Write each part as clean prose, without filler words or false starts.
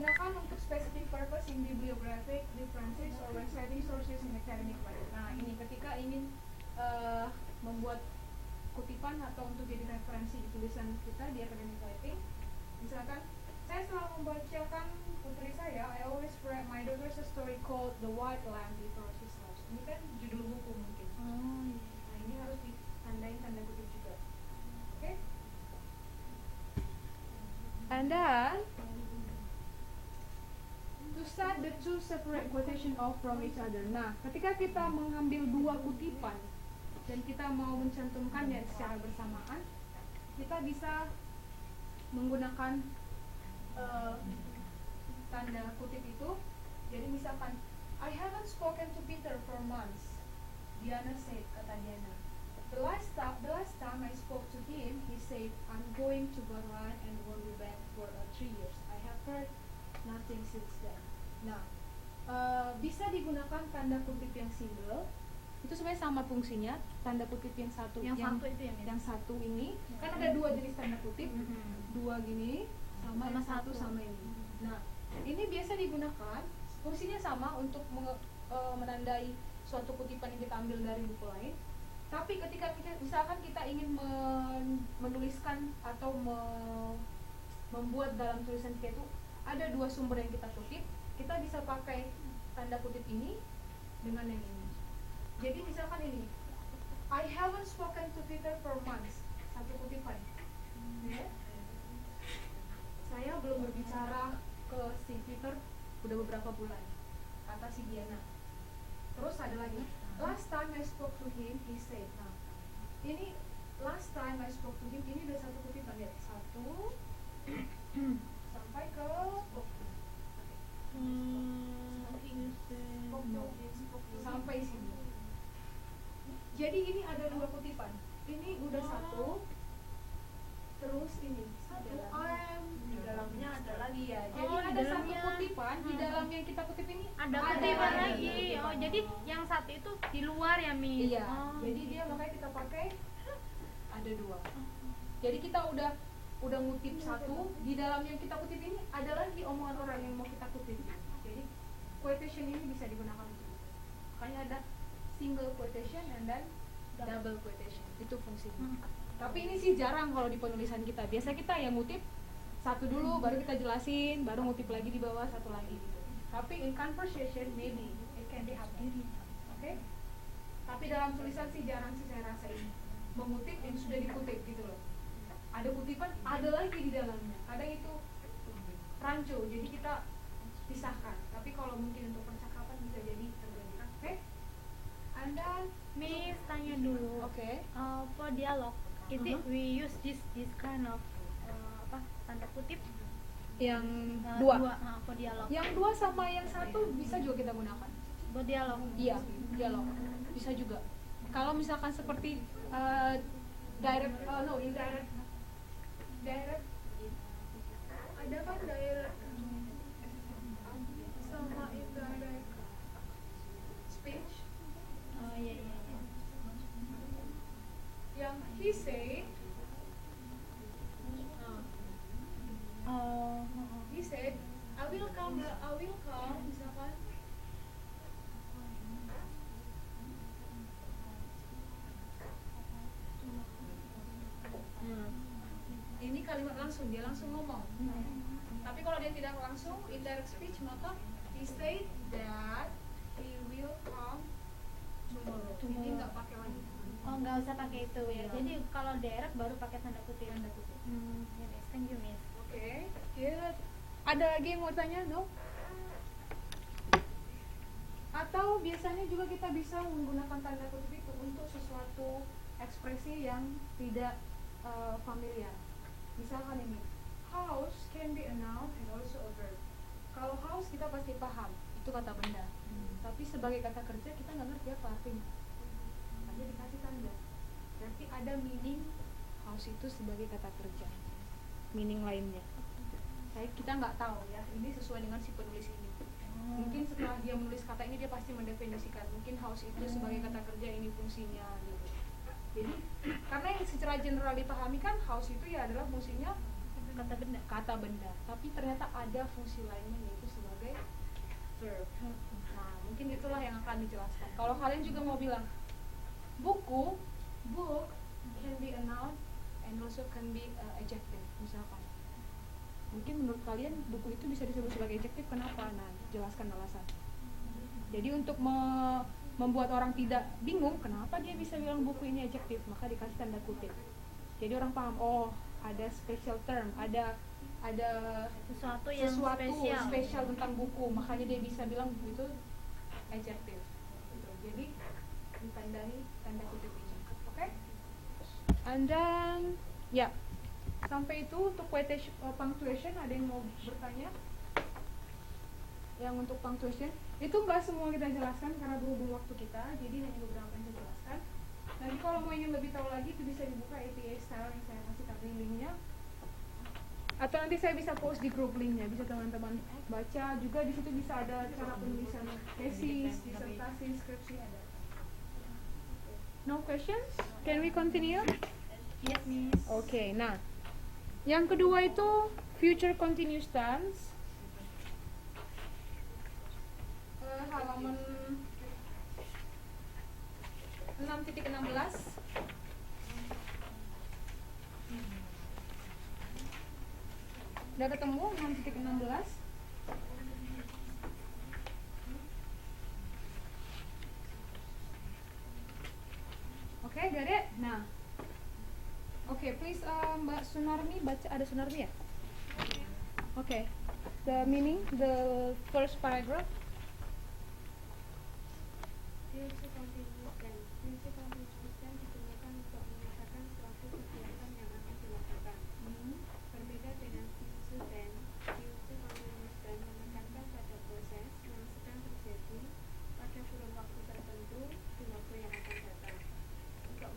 digunakan untuk specific purpose in bibliographic references or when citing sources in academic work. Nah, ini ketika ingin membuat kutipan atau untuk jadi referensi di tulisan kita di academic writing. Misalkan, saya selalu membacakan putri saya, I always read my daughter's story called The White Lamb before she's lost. Ini kan judul buku mungkin. Nah, ini harus ditandain tanda kutip juga. Oke? And then to set the two separate quotation off from each other. Nah, ketika kita mengambil dua kutipan dan kita mau mencantumkannya secara bersamaan, kita bisa menggunakan tanda kutip itu. Jadi misalkan, I haven't spoken to Peter for months. Diana said, kata Diana. The last time I spoke to him, he said, I'm going to Berlin and won't be back for 3 years. I have heard nothing since then. Nah, bisa digunakan tanda kutip yang single. Itu sebenarnya sama fungsinya. Tanda kutip yang satu itu yang satu ini kan ada dua jenis tanda kutip. Dua gini sama yang satu sama ini. Nah, ini biasa digunakan. Fungsinya sama untuk menandai suatu kutipan yang kita ambil dari buku lain. Tapi ketika misalkan kita ingin menuliskan atau membuat dalam tulisan kita itu ada dua sumber yang kita kutip, kita bisa pakai tanda kutip ini dengan yang ini. Jadi misalkan ini, I haven't spoken to Peter for months, satu kutipan. Saya belum berbicara ke si Peter udah beberapa bulan, kata si Diana. Terus ada lagi, last time I spoke to him, he said. Nah, ini last time I spoke to him, ini udah satu kutipan ya, satu sampai ke sampai sini. Jadi ini ada dua kutipan. Ini udah satu, terus ini satu di dalamnya ada lagi ya. Jadi ada satu kutipan di dalam yang kita kutip ini ada kutipan lagi. Oh, jadi yang satu itu di luar ya, Mi? Iya. Jadi dia makanya kita pakai ada dua. Jadi kita udah ngutip satu, di dalam yang kita kutip ini ada lagi omongan orang yang mau kita kutip. Jadi quotation ini bisa digunakan untuk itu. Makanya ada single quotation and then double quotation. Itu fungsinya. Tapi ini sih jarang kalau di penulisan kita. Biasa kita yang ngutip satu dulu, baru kita jelasin, baru ngutip lagi di bawah satu lagi gitu. Tapi in conversation maybe it can be updated. Oke? Tapi dalam tulisan sih jarang sih saya rasa ini mengutip yang sudah dikutip gitu loh. Ada kutipan, ada lagi di dalamnya. Kadang itu rancu, jadi kita pisahkan. Tapi kalau mungkin untuk percakapan bisa jadi terjadi. Oke? Anda Miss tanya dulu. Oke. For dialog, is it we use this kind of tanda kutip? Yang dua. For dialog. Yang dua sama yang satu bisa juga kita gunakan. Buat dialog. Iya, dialog. Bisa juga. Kalau misalkan seperti indirect. Ada kan direct sama indirect speech. Oh iya. Yang he said. He said, I will come, misalkan. Ini kalimat langsung, dia langsung ngomong. Tapi kalau dia tidak langsung, indirect speech, maka he said that he will come tomorrow. Ini nggak pakai lagi. Oh, nggak usah pakai itu ya. Jadi kalau direct baru pakai tanda kutip. Ya, Miss. Thank you, Miss. Oke. Ya, ada lagi yang mau tanya, no? Atau biasanya juga kita bisa menggunakan tanda kutip itu untuk sesuatu ekspresi yang tidak familiar. Misalkan ini, house can be a noun and also a verb. Kalau house kita pasti paham, itu kata benda. Tapi sebagai kata kerja kita nggak ngerti apa artinya. Makanya dikasih tanda. Berarti ada meaning house itu sebagai kata kerja. Meaning lainnya. Kita nggak tahu ya, ini sesuai dengan si penulis ini. Mungkin setelah dia menulis kata ini dia pasti mendefinisikan. Mungkin house itu sebagai kata kerja, ini fungsinya gitu. Jadi karena yang secara general dipahami kan house itu ya adalah fungsinya kata benda, tapi ternyata ada fungsi lainnya yaitu sebagai verb. Nah, mungkin itulah yang akan dijelaskan. Kalau kalian juga mau bilang buku, book can be a noun and also can be adjective misalkan. Mungkin menurut kalian buku itu bisa disebut sebagai adjective, kenapa? Nah, jelaskan alasan. Jadi untuk membuat orang tidak bingung kenapa dia bisa bilang buku ini adjektif, maka dikasih tanda kutip. Jadi orang paham, oh ada special term, ada sesuatu yang spesial tentang buku, makanya dia bisa bilang buku itu adjektif. Gitu. Jadi ditandai tanda kutip ini, oke? And then ya, sampai itu untuk punctuation. Ada yang mau bertanya? Yang untuk punctuation itu nggak semua kita jelaskan karena berhubung waktu kita, jadi hanya beberapa yang saya jelaskan. Nanti kalau mau ingin lebih tahu lagi itu bisa dibuka APA style yang saya kasih tadi linknya, atau nanti saya bisa post di grup linknya, bisa teman-teman baca juga. Di situ bisa ada cara penulisan tesis, disertasi, skripsi ada. No questions? Can we continue? Yes, Miss. Oke, nah yang kedua itu future continuous tense. Halaman 6.16. Udah ketemu 6.16? Oke, got it? Nah, oke, please Mbak Sunarmi baca. Ada Sunarmi ya? Oke, the meaning, the first paragraph. Future continuous tense. Future continuous tense digunakan untuk menyatakan suatu kegiatan yang akan dilakukan. Berbeda dengan future tense, future continuous tense menekankan pada proses yang sedang terjadi pada kurun waktu tertentu di waktu yang akan datang. Untuk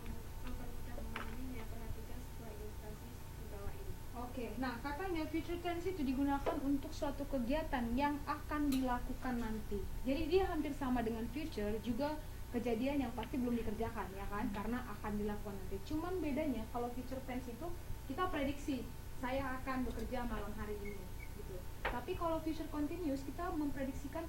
mempermudah memahaminya, perhatikan sebuah ilustrasi di bawah ini. Oke, nah katanya future tense itu digunakan untuk suatu kegiatan yang akan dilakukan nanti. Jadi dia hampir sama dengan future, juga kejadian yang pasti belum dikerjakan, ya kan? Karena akan dilakukan nanti. Cuman bedanya kalau future tense itu kita prediksi, saya akan bekerja malam hari ini, gitu. Tapi kalau future continuous kita memprediksikan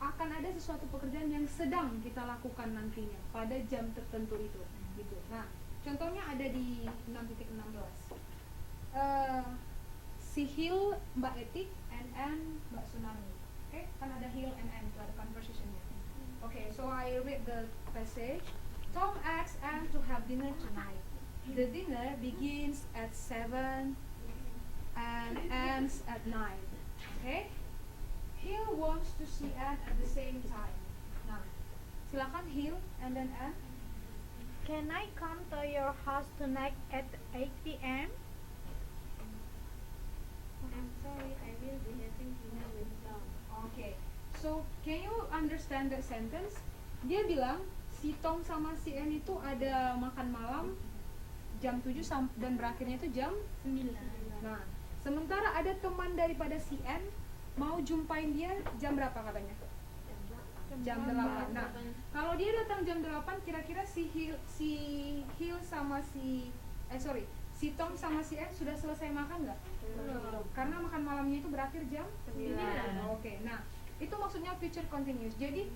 akan ada sesuatu pekerjaan yang sedang kita lakukan nantinya pada jam tertentu itu, gitu. Nah, contohnya ada di 6.16. Si Hil, Mbak Etik, and Mbak Sunarmi. Oke, kan ada Hil and itu ada conversationnya. Okay, so I read the passage. Tom asks Anne to have dinner tonight. The dinner begins at 7 and ends at 9. Okay? Hil wants to see Anne at the same time. Nah, silakan Hil and then Anne. Can I come to your house tonight at 8 p.m.? I'm sorry, I will be having dinner with Tom. Okay. So, can you understand that sentence? Dia bilang si Tom sama si Anne itu ada makan malam jam 7 dan berakhirnya itu jam 9. Nah, sementara ada teman daripada si Anne mau jumpain dia jam berapa katanya? Jam 8. Nah, kalau dia datang jam 8, kira-kira si Hil sama si Tom sama si Anne sudah selesai makan nggak? Belum. Karena makan malamnya itu berakhir jam 9. Oke. Nah, itu maksudnya future continuous. Jadi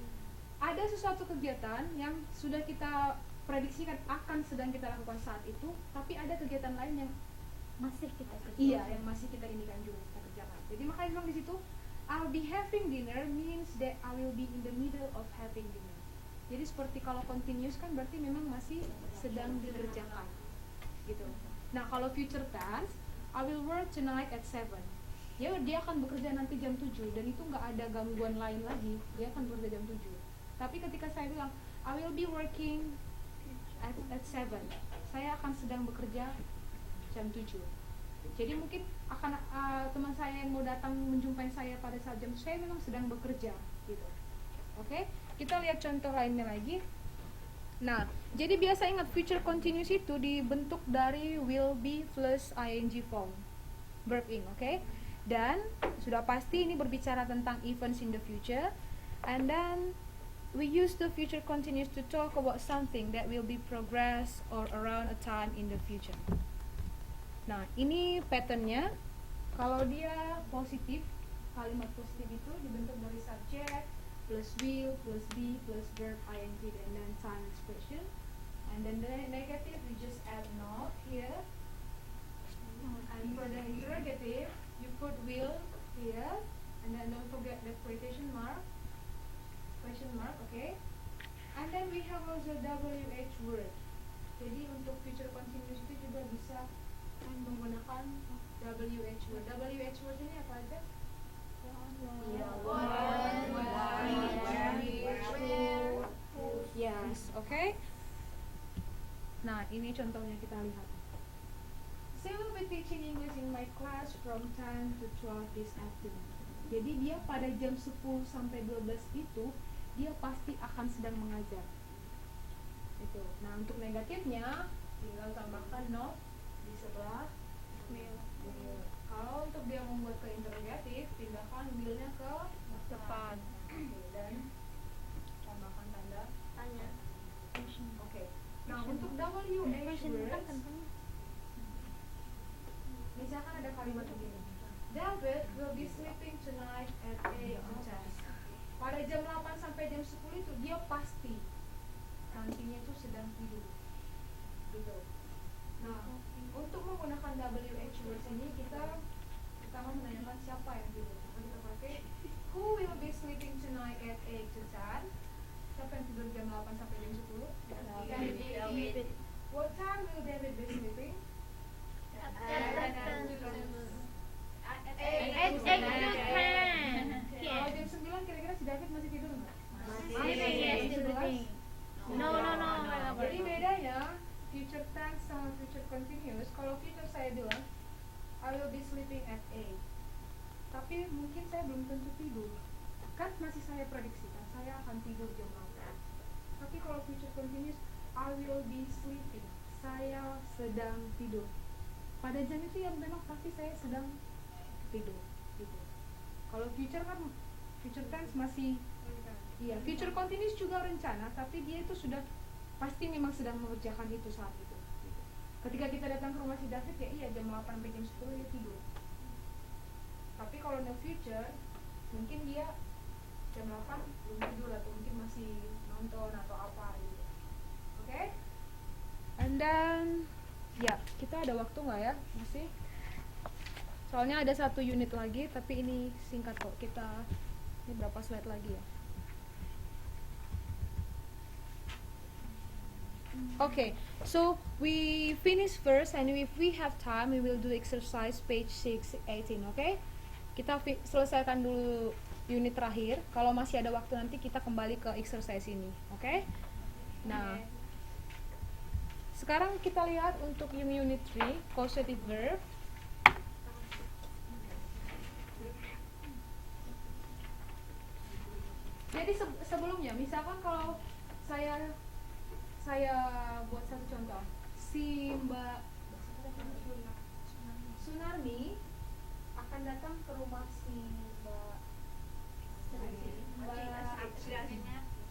ada sesuatu kegiatan yang sudah kita prediksikan akan sedang kita lakukan saat itu, tapi ada kegiatan lain yang Masih kita kerjakan. iya yang masih kita indikan juga kita kerjakan. Jadi makanya bilang di situ I'll be having dinner means that I will be in the middle of having dinner. Jadi seperti kalau continuous kan berarti memang masih sedang dikerjakan gitu. Nah, kalau future tense, I will work tonight at 7. Dia akan bekerja nanti jam 7 dan itu nggak ada gangguan lain lagi, dia akan bekerja jam 7. Tapi ketika saya bilang I will be working at 7, saya akan sedang bekerja jam 7. Jadi mungkin akan teman saya yang mau datang menjumpai saya pada saat jam saya memang sedang bekerja gitu. Oke, kita lihat contoh lainnya lagi. Nah, jadi biasa ingat future continuous itu dibentuk dari will be plus ing form, verb in, oke? Dan sudah pasti ini berbicara tentang events in the future, and then we use the future continuous to talk about something that will be progress or around a time in the future. Nah, ini patternnya. Kalau dia positif, kalimat positif itu dibentuk dari subject plus will plus be plus verb ing and then time expression. And then the negative we just add not here. And for the interrogative, you put will here, and then don't forget the quotation mark, question mark, okay? And then we have also WH word. Jadi untuk future continuous itu juga bisa menggunakan WH word. WH word ini apa aja? Yes, okay. Nah, ini contohnya kita lihat. She will be teaching English in my class from 10 to 12 this afternoon. Jadi dia pada jam 10 sampai 12 itu dia pasti akan sedang mengajar. Itu. Nah, untuk negatifnya tinggal tambahkan not di sebelah will. Kalau untuk dia membuat ke interrogatif, pindahkan will-nya ke depan. Dan tambahkan tanda tanya. Oke. Nah, untuk WH words, misalkan ada kalimat begini. David will be sleeping tonight at 8 to 10. Pada jam 8 sampai jam 10 itu dia pasti nantinya itu sedang tidur. Gitu. Nah, untuk menggunakan WH words ini kita pertama menanyakan siapa yang tidur. Maka kita pakai who will be sleeping tonight at 8 to 10. Siapa yang tidur jam 8 sampai jam 10? David. What time will David be sleeping? Kalau jam 9 kira-kira si David masih tidur nggak? Masih. No. Jadi bedanya future tense sama future continuous. Kalau future saya bilang I will be sleeping at 8. Tapi mungkin saya belum tentu tidur. Kan masih saya prediksikan saya akan tidur jam 8. Tapi kalau future continuous I will be sleeping. Saya sedang tidur. Pada jam itu yang memang pasti saya sedang tidur gitu. Kalau future kan future tense masih iya, future continuous juga rencana, tapi dia itu sudah pasti memang sedang mengerjakan itu saat itu gitu. Ketika kita datang ke rumah si David ya iya jam 8 sampai jam 10 dia tidur. Tapi kalau no future mungkin dia jam 8 belum tidur atau mungkin masih nonton atau apa gitu. Oke? And then ya, kita ada waktu nggak ya? Masih? Soalnya ada satu unit lagi, tapi ini singkat kok. Kita ini berapa slide lagi ya? Okay, so we finish first, and if we have time, we will do exercise page 618. Okay? Kita selesaikan dulu unit terakhir. Kalau masih ada waktu nanti kita kembali ke exercise ini. Okay? Nah. Sekarang kita lihat untuk unit 3, causative verb. Jadi sebelumnya, misalkan kalau saya buat satu contoh, si Mbak Sunarmi akan datang ke rumah si Mbak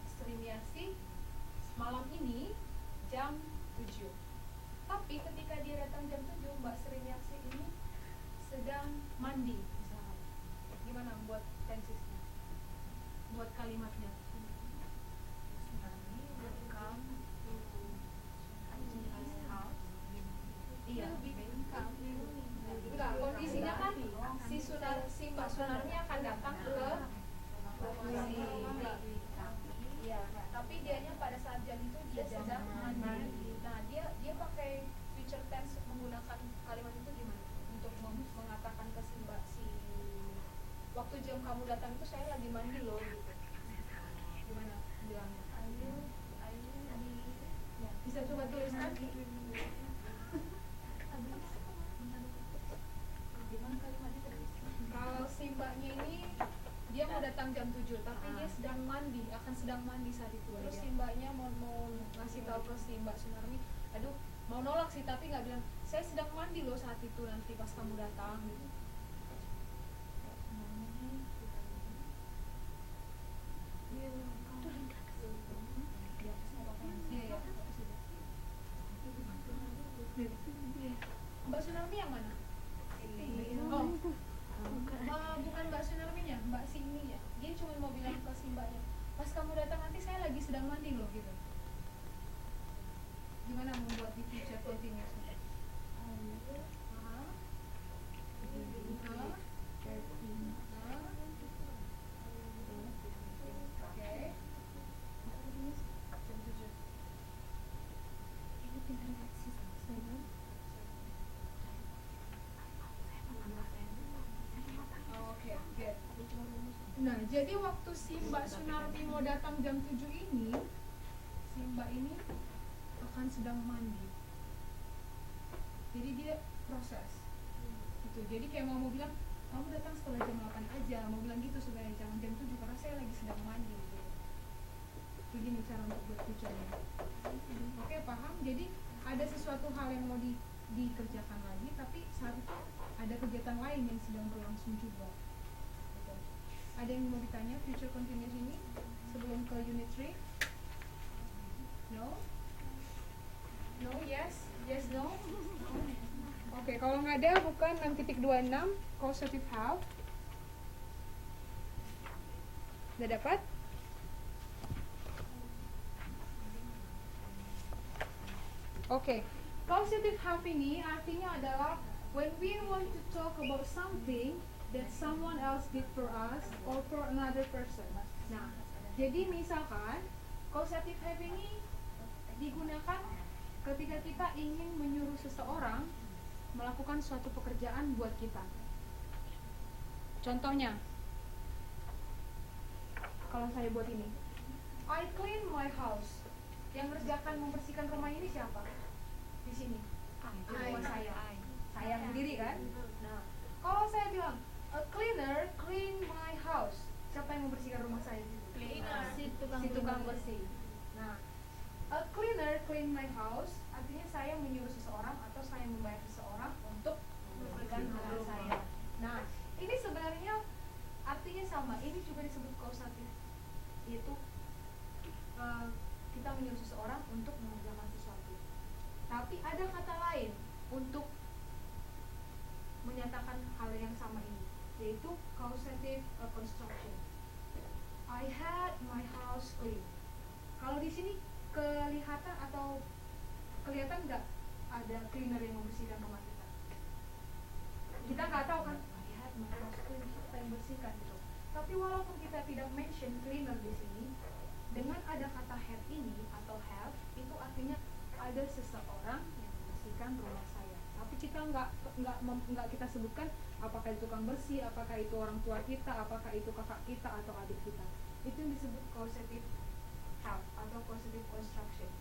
Srimiasi malam ini jam 7. Tapi ketika dia datang jam 7, Mbak Srimiasi ini sedang mandi misalkan. Gimana buat tensesnya? Buat kalimatnya. Iya. Enggak, kondisinya kan si Mbak Sunarmi akan datang ke si iya, tapi dianya pada saat jam itu dia sedang mandi. Nah, dia pakai future tense menggunakan kalimat itu gimana? Untuk mengatakan ke si Mbak waktu jam kamu datang itu saya lagi mandi loh gitu. Gimana bilangnya? Ya, bisa coba tuliskan. Gimana kalimatnya tadi? Kalau si Mbaknya ini dia mau datang jam 7 tapi dia sedang mandi, akan sedang mandi saat itu. Terus si Mbaknya mau ngasih tahu ke si Mbak Sunarmi, aduh mau nolak sih tapi nggak bilang saya sedang mandi loh saat itu nanti pas kamu datang gitu. Mbak Sunarmi yang sedang mandi loh gitu. Gimana membuat di future continuous? Nah, jadi waktu si Mbak Sunarti mau datang jam 7 ini, si Mbak ini akan sedang mandi. Jadi dia proses. Gitu. Jadi kayak mau bilang, kamu datang setelah jam 8 aja, mau bilang gitu sebenarnya, jangan jam 7 karena saya lagi sedang mandi gitu. Begini cara untuk berbicara. Oke, paham? Jadi ada sesuatu hal yang mau dikerjakan lagi, tapi saat itu ada kegiatan lain yang sedang berlangsung juga. Gitu. Ada yang mau ditanya future continuous ini sebelum ke unit 3? No? No, yes? Yes, no? Oke, kalau nggak ada bukan 6.26 causative have. Udah dapat? Oke, causative have ini artinya adalah when we want to talk about something that someone else did for us or for another person. Nah, jadi misalkan causative have ini digunakan ketika kita ingin menyuruh seseorang melakukan suatu pekerjaan buat kita. Contohnya, kalau saya buat ini, I clean my house. Yang mengerjakan membersihkan rumah ini siapa? Di sini. Rumah saya. Saya sendiri kan? Nah, kalau saya bilang a cleaner clean my house, siapa yang membersihkan rumah saya di situ? Cleaner. Si tukang bersih. Nah, a cleaner clean my house artinya saya menyuruh seseorang atau saya membayar seseorang untuk membersihkan rumah saya. Nah, ini sebenarnya artinya sama. Ini juga disebut kausatif, yaitu kita menyuruh seseorang untuk mengerjakan sesuatu. Tapi ada kata lain untuk menyatakan hal yang sama ini, yaitu causative construction. I had my house clean. Kalau di sini kelihatan atau kelihatan nggak ada cleaner yang membersihkan rumah kita? Kita nggak tahu kan? I had my house clean, siapa yang bersihkan gitu. Tapi walaupun kita tidak mention cleaner di sini, dengan ada kata had ini atau have, itu artinya ada seseorang yang membersihkan rumah saya. Tapi kita nggak kita sebutkan apakah itu tukang bersih, apakah itu orang tua kita, apakah itu kakak kita atau adik kita. Itu yang disebut causative have atau causative construction.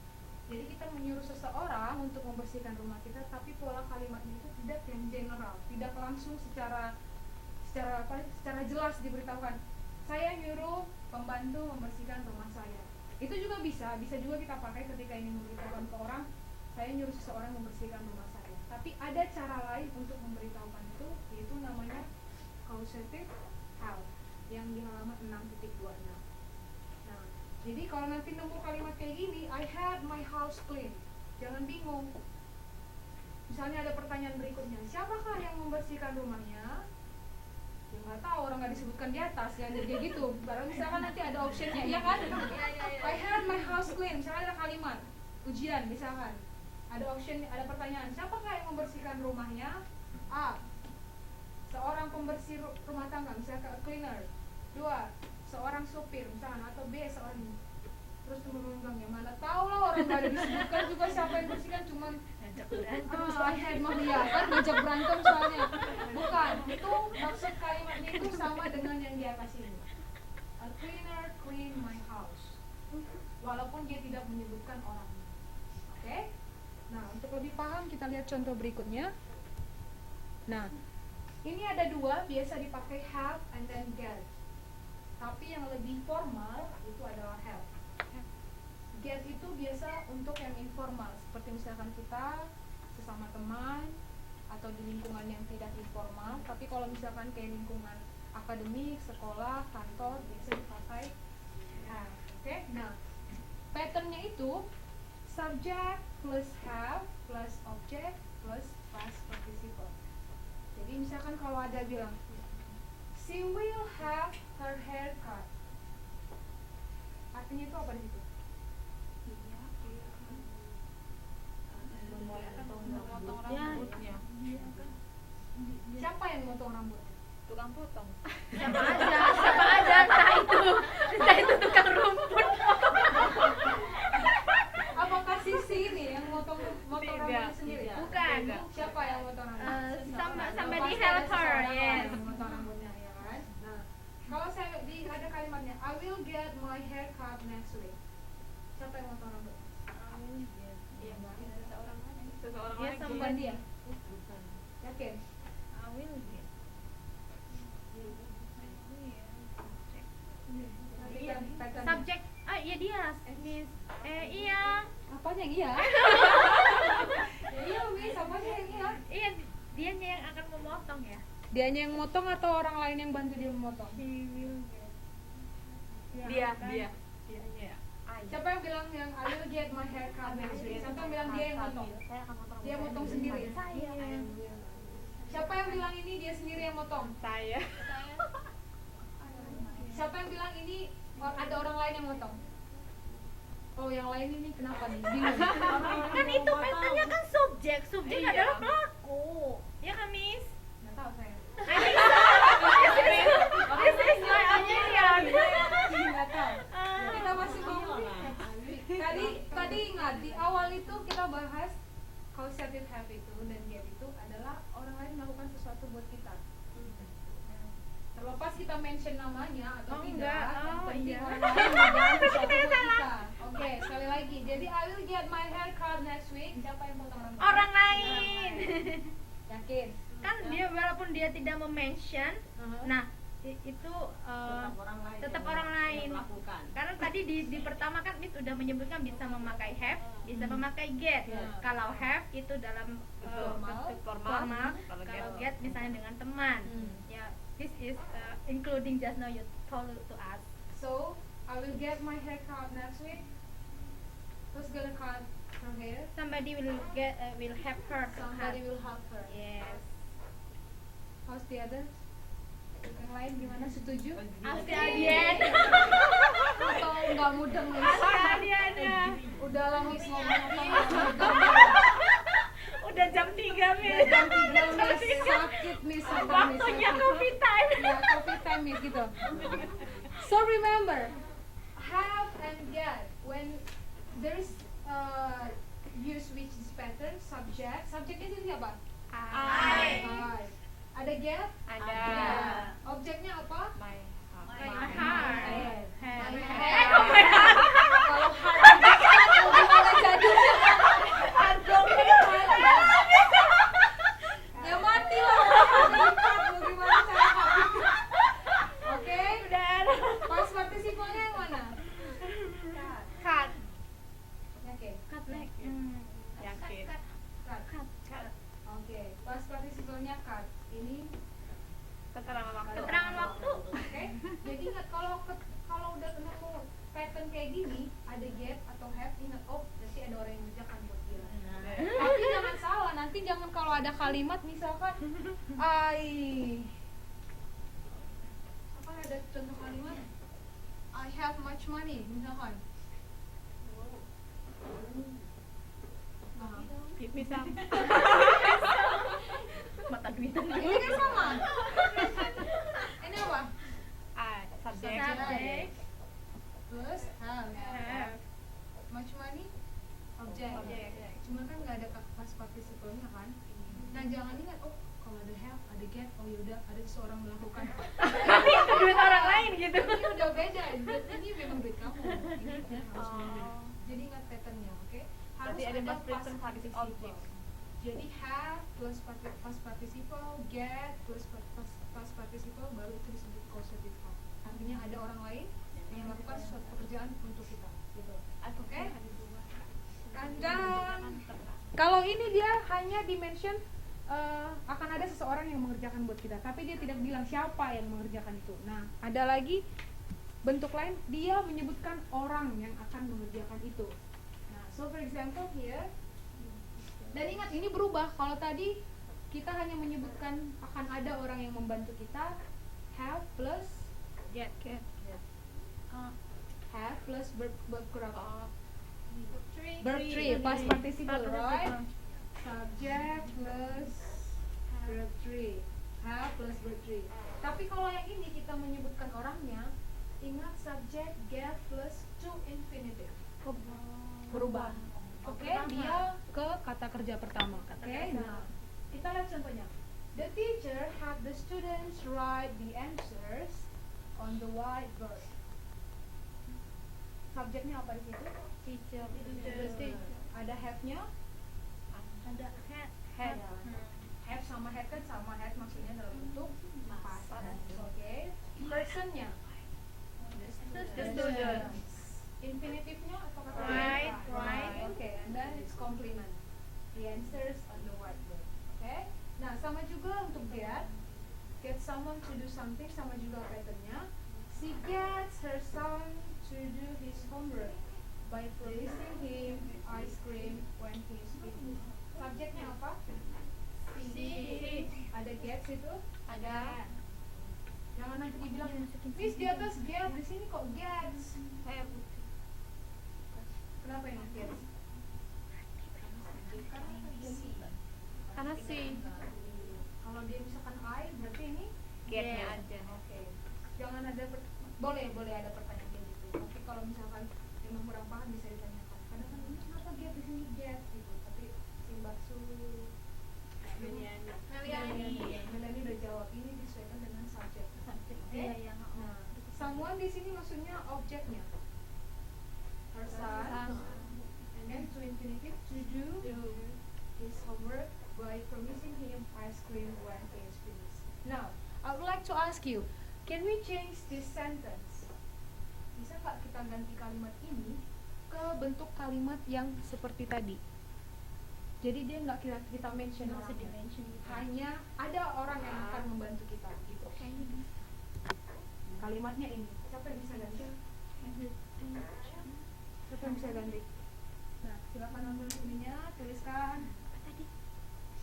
Jadi kita menyuruh seseorang untuk membersihkan rumah kita, tapi pola kalimatnya itu tidak yang general, tidak langsung secara jelas diberitahukan. Saya nyuruh pembantu membersihkan rumah saya. Itu juga bisa juga kita pakai ketika ingin memberitahukan ke orang, saya nyuruh seseorang membersihkan rumah saya. Tapi ada cara lain untuk memberitahukan itu, yaitu namanya causative have yang di halaman 6.26. Nah, jadi kalau nanti nemu kalimat kayak gini, I had my house clean, jangan bingung. Misalnya ada pertanyaan berikutnya, siapakah yang membersihkan rumahnya? Ya nggak tahu, orang nggak disebutkan di atas, yang kayak gitu. Baru misalkan nanti ada optionnya, ya kan? I had my house clean, misalnya ada kalimat ujian, misalkan ada option, ada pertanyaan, siapakah yang membersihkan rumahnya? A, seorang pembersih rumah tangga, misalkan cleaner. 2, seorang supir, misalkan, atau B, seorang terus turun ya mana tahu lah, orang nggak ada disebutkan juga siapa yang bersihkan, cuman I had my, ya kan ngajak berantem soalnya. Bukan, itu maksud kalimatnya itu sama dengan yang di atas ini. A cleaner clean my house. Walaupun dia tidak menyebutkan orangnya. Oke? Nah, untuk lebih paham kita lihat contoh berikutnya. Nah, ini ada dua, biasa dipakai have and then get. Tapi yang lebih formal itu adalah have. Get itu biasa untuk yang informal, seperti misalkan kita sesama teman atau di lingkungan yang tidak informal. Tapi kalau misalkan kayak lingkungan akademik, sekolah, kantor, biasa dipakai have. Oke? Nah, patternnya itu subject plus have plus object plus past participle. Jadi misalkan kalau ada bilang she will have her hair cut, artinya itu apa di situ? memotong Ya. rambutnya. Siapa yang motong rambutnya? Tukang potong. Siapa aja, entah itu tukang rumput. Apakah Sisi ini yang motong Tidak, rambutnya sendiri? tidak. Bukan. Siapa yang motong rambutnya? Somebody Pasti help ada her, seseorang yes. yang motong rambutnya, ya kan? Nah, kalau saya ada kalimatnya, I will get my hair cut next week. Siapa yang motong rambutnya? Iya, seseorang lagi. Seseorang Dia lagi. Bukan dia. Yakin? I will get. Iya. Subject, iya dia, Miss. Iya. Apanya yang iya? Ya iya, Miss. Apanya yang iya? Iya, dianya yang akan memotong ya. Dianya yang motong atau orang lain yang bantu dia memotong? He will get. Dia. Iya. Siapa yang bilang yang I will get my hair cut next week? Siapa yang bilang dia yang motong? Saya akan motong. Dia motong sendiri. Saya. Siapa yang bilang ini dia sendiri yang motong? Saya. Siapa yang bilang ini ada orang lain yang motong? Oh, yang lain ini kenapa nih? Bingung. Kan itu patternnya kan subjek Iya. adalah pelaku. Ya kan, Miss? Nggak tahu saya. This is my opinion. Nggak tahu. Kita masih ngomong. Tadi ingat di awal itu kita bahas causative have itu dan get itu adalah orang lain melakukan sesuatu buat kita. Terlepas kita mention namanya atau Oh, tidak, enggak. yang Oh, penting iya. orang lain melakukan sesuatu buat kita. Oke, sekali lagi. Jadi I will get my hair cut next week. Siapa yang potong rambut? Orang lain. Yakin? Kan dia walaupun dia tidak mention, nah itu tetap orang lain. Karena tadi di pertama kan Miss udah menyebutkan bisa memakai have, bisa memakai get. Kalau have itu dalam Formal. formal, Kalau kalau get get misalnya dengan teman. Ya, this is including just now you told to us. So I will get my hair cut next week. Who's gonna cut her hair? Somebody will have her to Somebody cut. will help her. Yes. How's the other? Yang lain gimana? Setuju? Ask Adian. Atau nggak mudeng nih? Ask Adian ya. Udah lah Miss ngomong apa? Udah jam 3 Miss. Jam 3 Miss sakit Miss. Waktunya coffee time. Ya coffee time Miss gitu. So remember, have and get when there is use which is pattern subject. Subjeknya itu siapa? I. I. Ada get? Ada. Objeknya apa? My My heart. My My heart. heart. Kalau heart gimana jadinya? Ya mati lah. Mau gimana cara? Oke. Pas partisipalnya yang mana? Cut. Yakin? Cut neck. Yakin. Cut. Oke. Pas partisipalnya cut. Ini Keterangan waktu. Keterangan waktu. oke. Jadi ingat kalau udah nemu pattern kayak gini, ada get atau have, ingat oh berarti ada orang yang mengerjakan buat dia. Tapi jangan salah, nanti jangan kalau ada kalimat misalkan apa ada contoh kalimat I have much money misalkan. Nah, Bisa. Mata duitan. ini kan sama. Ini apa? Subjek. Subjek. Plus have. Have. Much money objek. Cuma kan nggak ada pas participalnya kan. Nah jangan ingat oh kalau ada have ada get oh yaudah ada seseorang melakukan. Itu duit orang lain gitu. Ini udah beda. Ini memang duit kamu. Ini harus benar. Jadi ingat patternnya, oke? Harus Berarti ada ada past present participle object. Jadi have plus past participle, get plus past participle baru itu disebut causative verb. Artinya ada orang lain yang melakukan suatu pekerjaan untuk kita, gitu. Oke? Dan kalau ini dia hanya dimention akan ada seseorang yang mengerjakan buat kita, tapi dia tidak bilang siapa yang mengerjakan itu. Nah, ada lagi bentuk lain dia menyebutkan orang yang akan mengerjakan itu. Nah, so for example here. Dan ingat ini berubah. Kalau tadi kita hanya menyebutkan akan ada orang yang membantu kita, have plus Get. have plus verb verb. Verb 3, past participle, right? Subject plus verb 3, have plus verb 3. Tapi kalau yang ini kita menyebutkan orangnya, ingat subject get plus to infinitive. Berubah. Oke, dia ke kata kerja pertama. Oke, nah kita lihat contohnya. The teacher had the students write the answers on the whiteboard. Subjeknya apa di situ? Teacher. Ada have-nya? Ada Had. Have sama had kan sama, had maksudnya dalam bentuk past. Oke. Personnya? The students. Infinitive-nya atau kata Right, kerja? right. Oke, and then it's complement. The answers on the whiteboard. Oke. Nah, sama juga untuk get someone to do something, sama juga patternnya. She gets her son to do his homework by promising him ice cream when he is finished. Subjeknya apa? Si. Ada gets itu? Ada. Jangan nanti dibilang, Miss di atas get, di sini kok gets? Kenapa ini gets? Karena si Kalau dia misalkan I, berarti ini get-nya Get. aja. oke. Jangan ada boleh ada pertanyaan kayak gitu. Tapi kalau misalkan memang kurang paham bisa ditanyakan. Kadang kan ini kenapa get di sini get gitu. Tapi Simbatsu Melani udah jawab, ini disesuaikan dengan subjek. Iya, Nah, someone di sini maksudnya objeknya. Her son, and then to infinitive to do his homework by promising him ice cream when he is finished. Now, I would like to ask you, can we change this sentence? Bisa nggak kita ganti kalimat ini ke bentuk kalimat yang seperti tadi? Jadi dia nggak kita mention Nggak usah orangnya. di-mention gitu. Hanya ada orang yang akan membantu kita gitu. Kalimatnya ini. Siapa yang bisa ganti? Siapa yang bisa ganti? Nah, silakan ambil ininya, tuliskan.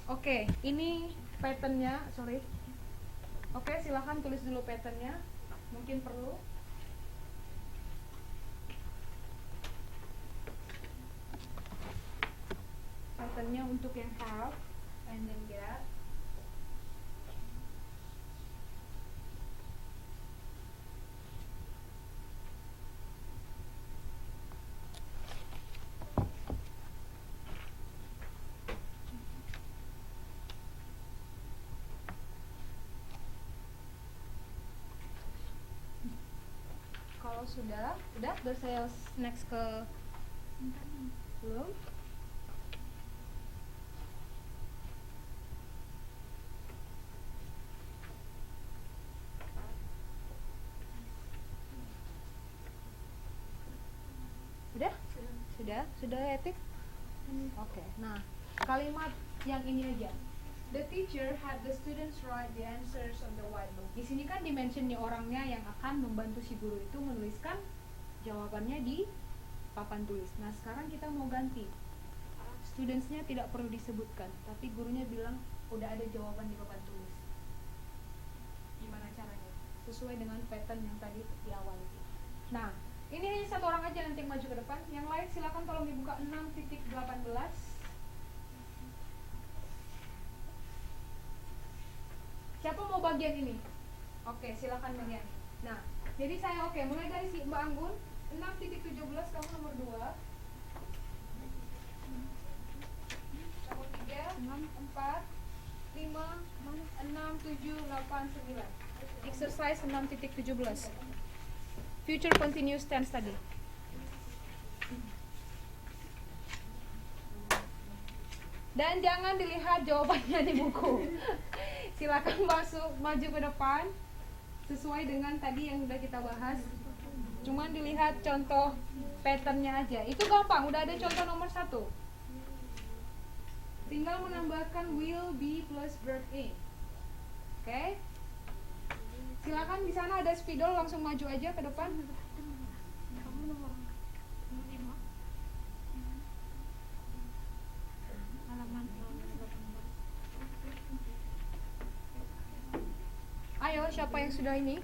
Oke, ini patternnya, sorry. Oke, silakan tulis dulu patternnya. Mungkin perlu. Patternnya untuk yang have and then get. Kalau sudah saya next ke belum. Sudah etik. Oke. Nah, kalimat yang ini aja. The teacher had the students write the answers on the whiteboard. Di sini kan dimention nih orangnya yang akan membantu si guru itu menuliskan jawabannya di papan tulis. Nah, sekarang kita mau ganti. Studentsnya tidak perlu disebutkan, tapi gurunya bilang udah ada jawaban di papan tulis. Gimana caranya? Sesuai dengan pattern yang tadi di awal itu. Nah, ini hanya satu orang aja nanti yang maju ke depan. Yang lain silakan tolong dibuka 6.18. Siapa mau bagian ini? Oke, silakan bagian. Nah, jadi saya mulai dari si Mbak Anggun 6.17, kamu nomor 2. Kamu 3, 4, 5, 6, 7, 8, 9. Exercise 6.17. Future continuous tense tadi. Dan jangan dilihat jawabannya di buku. Silakan maju ke depan sesuai dengan tadi yang udah kita bahas. Cuman dilihat contoh patternnya aja. Itu gampang, udah ada contoh nomor 1. Tinggal menambahkan will, be plus verb in. Oke? Silakan di sana ada spidol, langsung maju aja ke depan. Ayo, siapa yang sudah ini?